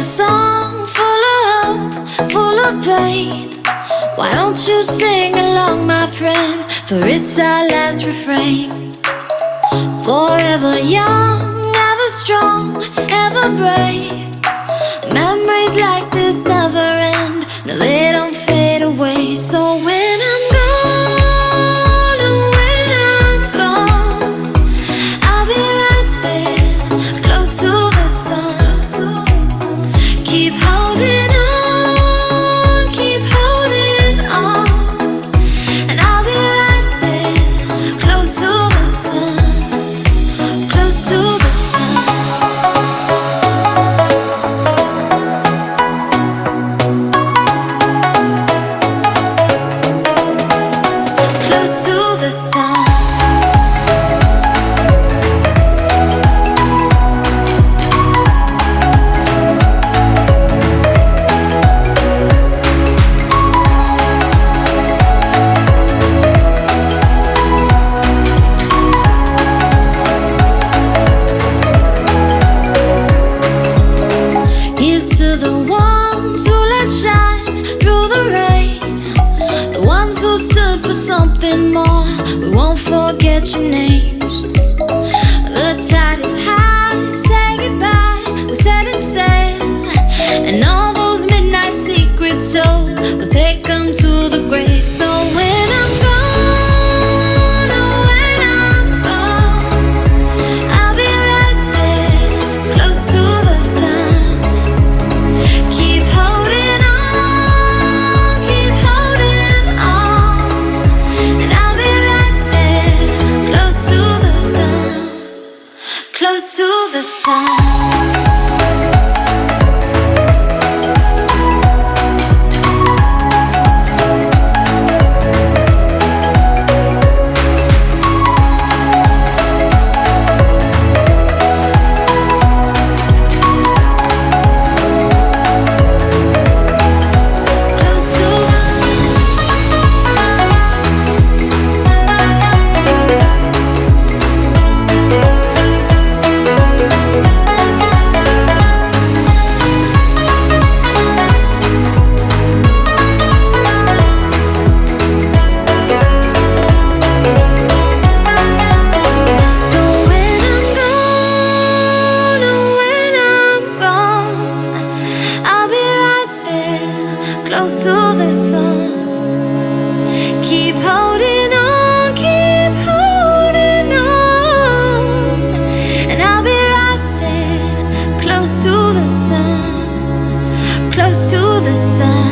a song full of hope, full of pain. Why don't you sing along, my friend? For it's our last refrain. Forever young, ever strong, ever brave. Memories like this never end. No, they don't fade away. So when I'm gone, oh, when I'm gone, I'll be right there, close to the sun. Keep holding on, keep holding on, and I'll be right there, close to the sun, close to the sun. Close to the sun. Here's to the ones who let shine through the rain, the ones who stood for something more. We won't forget your names. The tide is high, say goodbye, we're setting sail, and all those midnight secrets told, we'll take them to the grave. So when I'm gone, oh, when I'm gone, I'll be right there, close to the sun. Keep holding on, keep holding on, and I'll be right there, close to the sun, close to the sun. Close to the sun. Keep holding on, keep holding on, and I'll be right there, close to the sun, close to the sun.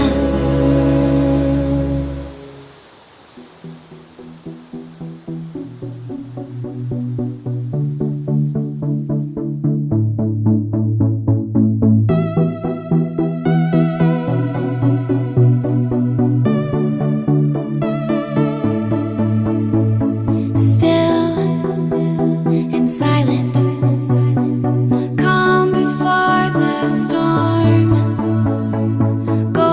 Calm before the storm. Go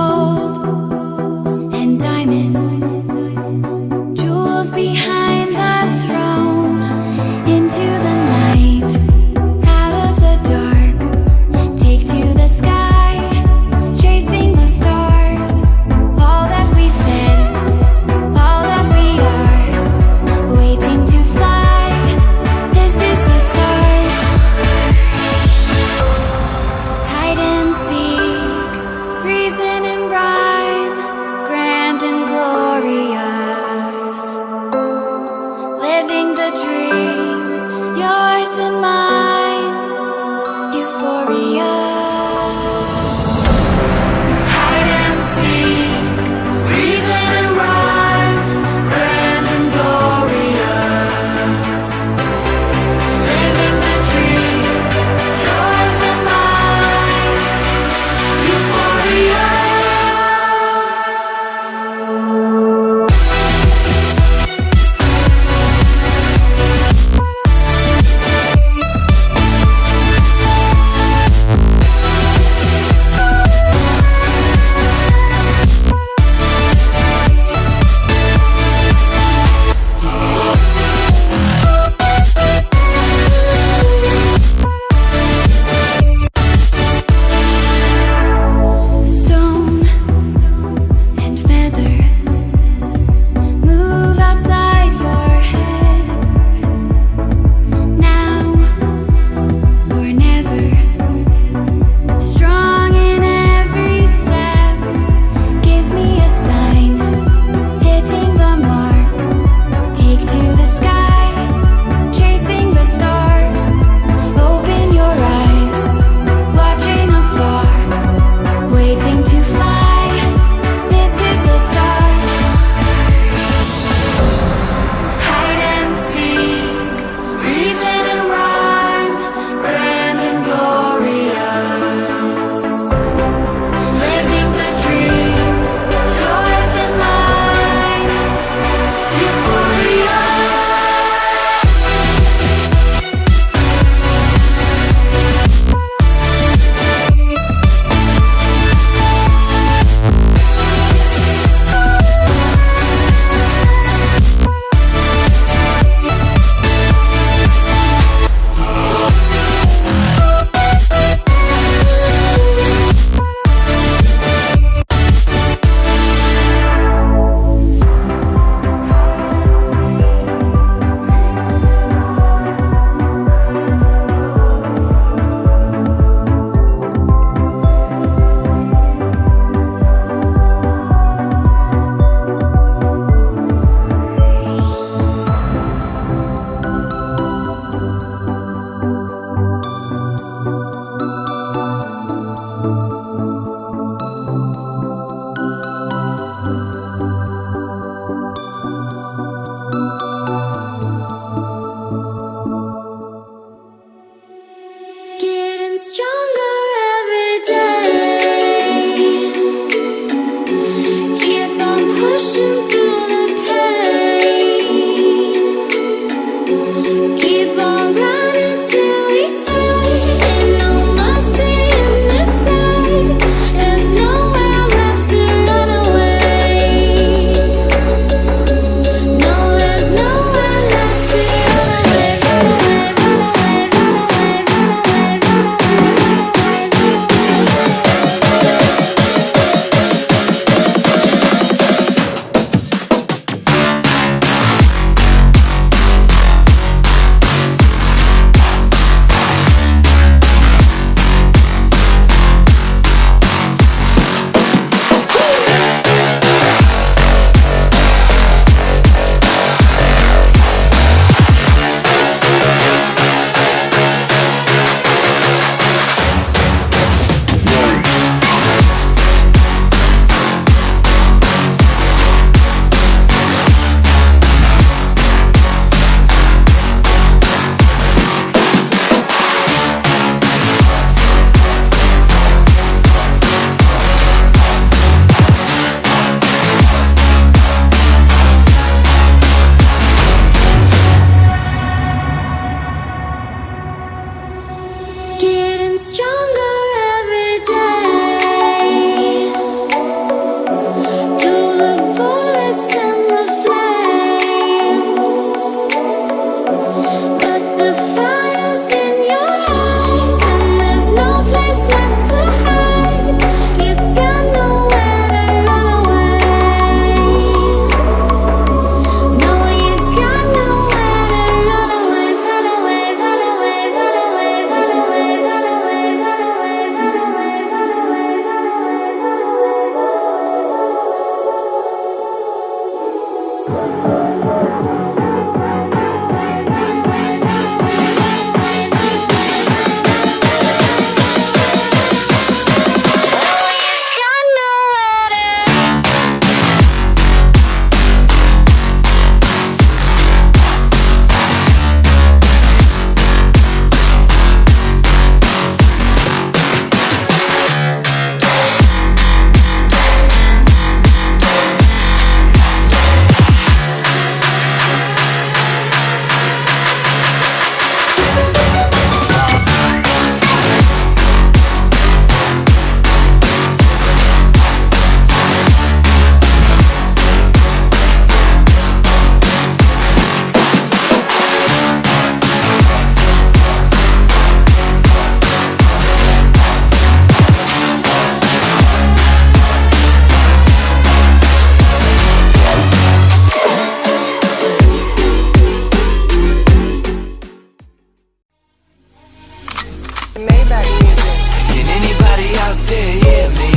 Maybach music. Can anybody out there hear me?